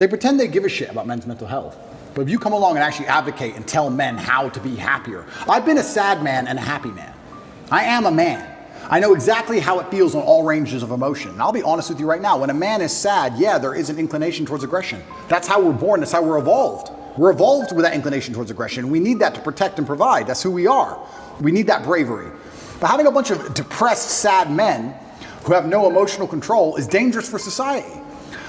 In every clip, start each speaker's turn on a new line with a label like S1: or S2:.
S1: They pretend they give a shit about men's mental health. But if you come along and actually advocate and tell men how to be happier. I've been a sad man and a happy man. I am a man. I know exactly how it feels on all ranges of emotion. And I'll be honest with you right now, when a man is sad, yeah, there is an inclination towards aggression. That's how we're born, that's how we're evolved. We're evolved with that inclination towards aggression. We need that to protect and provide. That's who we are. We need that bravery. But having a bunch of depressed, sad men who have no emotional control is dangerous for society.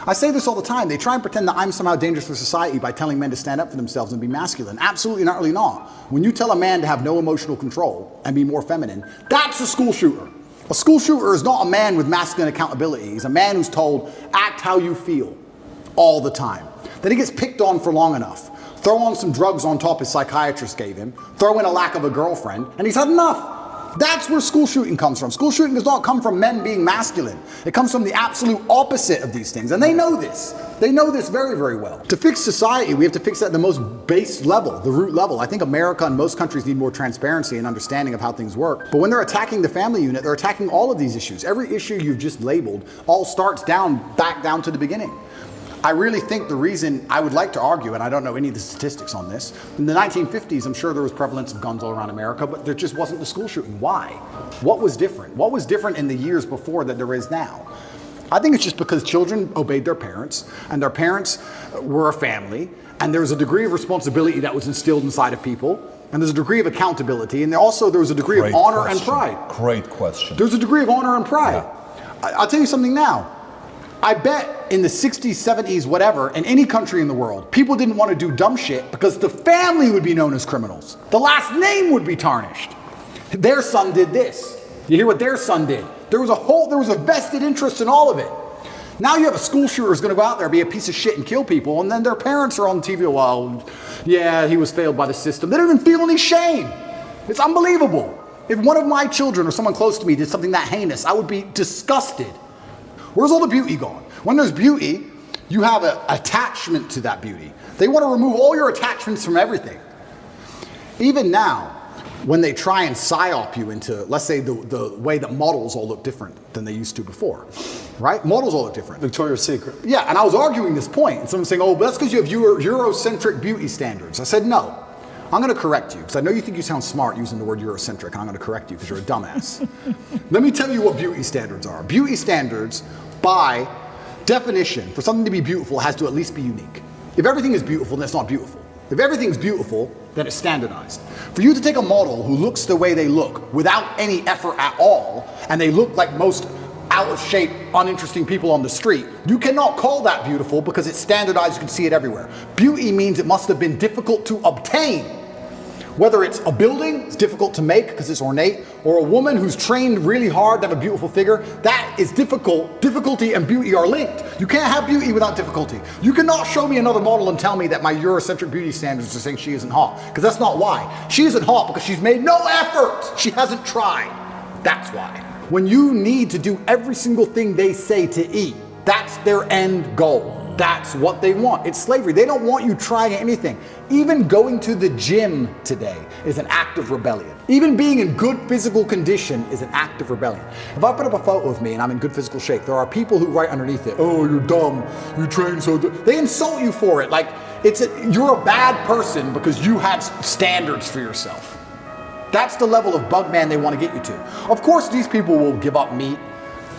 S1: I say this all the time. They try and pretend that I'm somehow dangerous for society by telling men to stand up for themselves and be masculine. Absolutely not, really not. When you tell a man to have no emotional control and be more feminine, that's a school shooter. A school shooter is not a man with masculine accountability. He's a man who's told, act how you feel all the time. Then he gets picked on for long enough. Throw on some drugs on top his psychiatrist gave him. Throw in a lack of a girlfriend, and he's had enough. That's where school shooting comes from. School shooting does not come from men being masculine. It comes from the absolute opposite of these things. And they know this. They know this very, very well. To fix society, we have to fix that at the most base level, the root level. I think America and most countries need more transparency and understanding of how things work. But when they're attacking the family unit, they're attacking all of these issues. Every issue you've just labeled all starts back down to the beginning. I really think the reason I would like to argue, and I don't know any of the statistics on this, in the 1950s, I'm sure there was prevalence of guns all around America, but there just wasn't the school shooting. Why? What was different? What was different in the years before that there is now? I think it's just because children obeyed their parents, and their parents were a family, and there was a degree of responsibility that was instilled inside of people, and there's a degree of accountability, and there was a degree of honor and pride.
S2: Great question.
S1: There's a degree of honor and pride. Yeah. I'll tell you something now. I bet in the 60s, 70s, whatever, in any country in the world, people didn't want to do dumb shit because the family would be known as criminals. The last name would be tarnished. Their son did this. You hear what their son did? There was a vested interest in all of it. Now you have a school shooter who's going to go out there, be a piece of shit and kill people, and then their parents are on TV, well, yeah, he was failed by the system. They don't even feel any shame. It's unbelievable. If one of my children or someone close to me did something that heinous, I would be disgusted. Where's all the beauty gone? When there's beauty, you have an attachment to that beauty. They want to remove all your attachments from everything. Even now, when they try and psyop you into, let's say, the way that models all look different than they used to before, right? Models all look different.
S3: Victoria's Secret.
S1: Yeah, and I was arguing this point, and someone's saying, oh, but that's because you have Eurocentric beauty standards. I said, no. I'm going to correct you, because I know you think you sound smart using the word Eurocentric, and I'm going to correct you because you're a dumbass. Let me tell you what beauty standards are. Beauty standards, by definition, for something to be beautiful, has to at least be unique. If everything is beautiful, then it's not beautiful. If everything's beautiful, then it's standardized. For you to take a model who looks the way they look without any effort at all, and they look like most out of shape, uninteresting people on the street, you cannot call that beautiful because it's standardized, you can see it everywhere. Beauty means it must have been difficult to obtain. Whether it's a building, it's difficult to make because it's ornate, or a woman who's trained really hard to have a beautiful figure, that is difficult. Difficulty and beauty are linked. You can't have beauty without difficulty. You cannot show me another model and tell me that my Eurocentric beauty standards are saying she isn't hot, because that's not why. She isn't hot because she's made no effort. She hasn't tried. That's why. When you need to do every single thing they say to eat, that's their end goal. That's what they want. It's slavery. They don't want you trying anything. Even going to the gym today is an act of rebellion. Even being in good physical condition is an act of rebellion. If I put up a photo of me and I'm in good physical shape, there are people who write underneath it, oh, you're dumb, you train so dumb. They insult you for it. Like, you're a bad person because you have standards for yourself. That's the level of bug man they want to get you to. Of course, these people will give up meat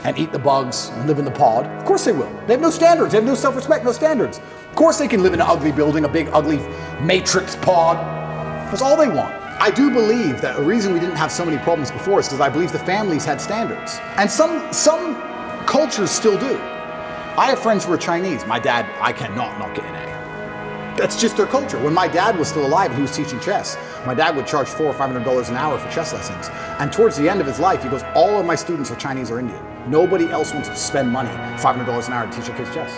S1: and eat the bugs and live in the pod. Of course they will. They have no standards. They have no self-respect, no standards. Of course they can live in an ugly building, a big, ugly matrix pod. That's all they want. I do believe that the reason we didn't have so many problems before is because I believe the families had standards. And some cultures still do. I have friends who are Chinese. My dad, I cannot not get an A. That's just their culture. When my dad was still alive and he was teaching chess, my dad would charge $400 or $500 an hour for chess lessons. And towards the end of his life, he goes, all of my students are Chinese or Indian. Nobody else wants to spend money, $500 an hour to teach their kids chess.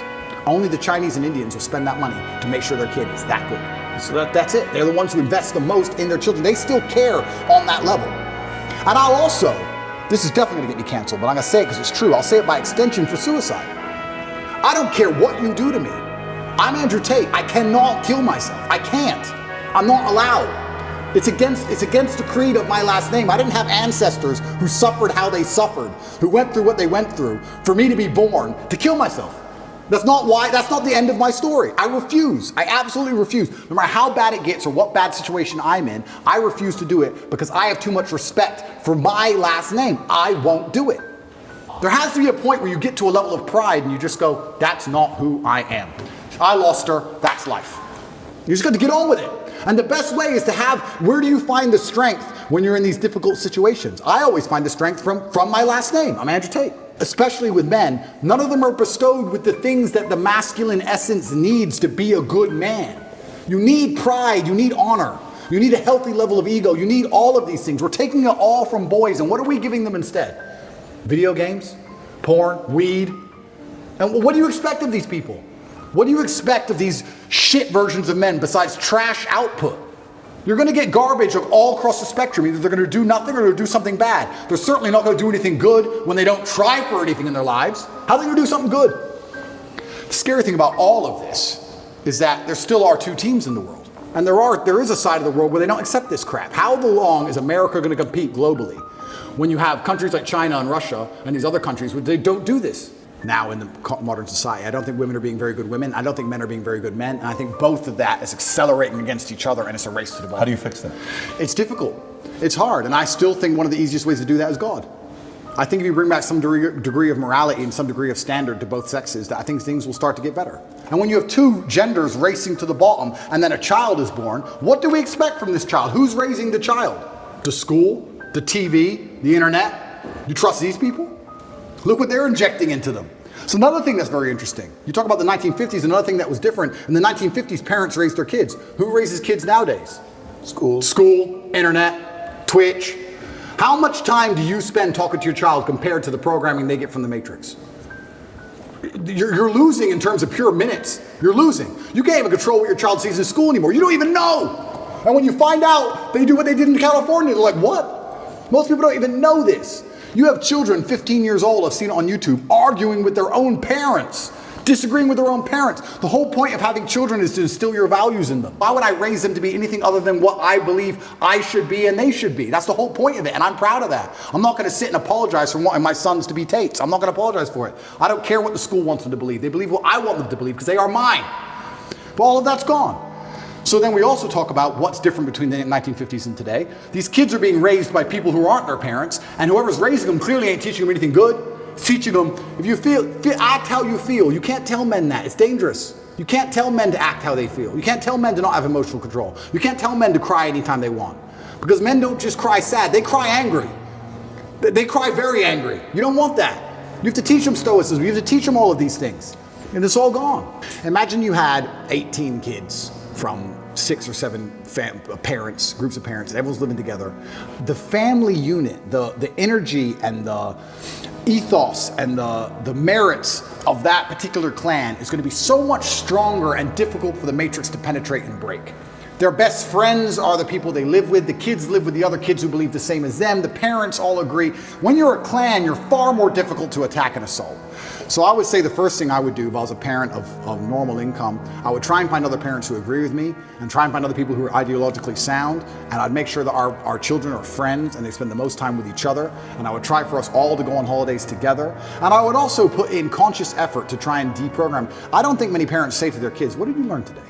S1: Only the Chinese and Indians will spend that money to make sure their kid is that good. So that's it. They're the ones who invest the most in their children. They still care on that level. And I'll also, this is definitely gonna get me canceled, but I'm gonna say it because it's true. I'll say it by extension for suicide. I don't care what you do to me. I'm Andrew Tate. I cannot kill myself. I can't. I'm not allowed. It's against the creed of my last name. I didn't have ancestors who suffered how they suffered, who went through what they went through, for me to be born to kill myself. That's not the end of my story. I refuse. I absolutely refuse. No matter how bad it gets or what bad situation I'm in, I refuse to do it because I have too much respect for my last name. I won't do it. There has to be a point where you get to a level of pride and you just go, that's not who I am. I lost her, that's life. You just got to get on with it. And the best way is to where do you find the strength when you're in these difficult situations? I always find the strength from my last name. I'm Andrew Tate. Especially with men, none of them are bestowed with the things that the masculine essence needs to be a good man. You need pride, you need honor, you need a healthy level of ego, you need all of these things. We're taking it all from boys, and what are we giving them instead? Video games, porn, weed. And what do you expect of these people? What do you expect of these shit versions of men besides trash output? You're going to get garbage all across the spectrum. Either they're going to do nothing or they're going to do something bad. They're certainly not going to do anything good when they don't try for anything in their lives. How are they going to do something good? The scary thing about all of this is that there still are two teams in the world. And there is a side of the world where they don't accept this crap. How long is America going to compete globally when you have countries like China and Russia and these other countries where they don't do this? Now in the modern society, I don't think women are being very good women. I don't think men are being very good men. And I think both of that is accelerating against each other, and it's a race to the bottom.
S2: How do you fix that?
S1: It's difficult. It's hard. And I still think one of the easiest ways to do that is God. I think if you bring back some degree of morality and some degree of standard to both sexes, I think things will start to get better. And when you have two genders racing to the bottom and then a child is born, what do we expect from this child? Who's raising the child? The school, the TV, the internet? You trust these people? Look what they're injecting into them. So another thing that's very interesting, you talk about the 1950s, another thing that was different. In the 1950s, parents raised their kids. Who raises kids nowadays? School, internet, Twitch. How much time do you spend talking to your child compared to the programming they get from the Matrix? You're losing in terms of pure minutes. You're losing. You can't even control what your child sees in school anymore. You don't even know. And when you find out they do what they did in California, they're like, what? Most people don't even know this. You have children 15 years old, I've seen it on YouTube, arguing with their own parents, disagreeing with their own parents. The whole point of having children is to instill your values in them. Why would I raise them to be anything other than what I believe I should be and they should be? That's the whole point of it, and I'm proud of that. I'm not going to sit and apologize for wanting my sons to be Tates. I'm not going to apologize for it. I don't care what the school wants them to believe. They believe what I want them to believe because they are mine. But all of that's gone. So then we also talk about what's different between the 1950s and today. These kids are being raised by people who aren't their parents, and whoever's raising them clearly ain't teaching them anything good. It's teaching them, if you feel, act how you feel. You can't tell men that. It's dangerous. You can't tell men to act how they feel. You can't tell men to not have emotional control. You can't tell men to cry anytime they want. Because men don't just cry sad, they cry angry. They cry very angry. You don't want that. You have to teach them stoicism. You have to teach them all of these things. And it's all gone. Imagine you had 18 kids from 6 or 7 parents, groups of parents, and everyone's living together. The family unit, the energy and the ethos and the merits of that particular clan is going to be so much stronger and difficult for the Matrix to penetrate and break. Their best friends are the people they live with. The kids live with the other kids who believe the same as them. The parents all agree. When you're a clan, you're far more difficult to attack and assault. So I would say the first thing I would do if I was a parent of normal income, I would try and find other parents who agree with me and try and find other people who are ideologically sound, and I'd make sure that our children are friends and they spend the most time with each other, and I would try for us all to go on holidays together, and I would also put in conscious effort to try and deprogram. I don't think many parents say to their kids, what did you learn today?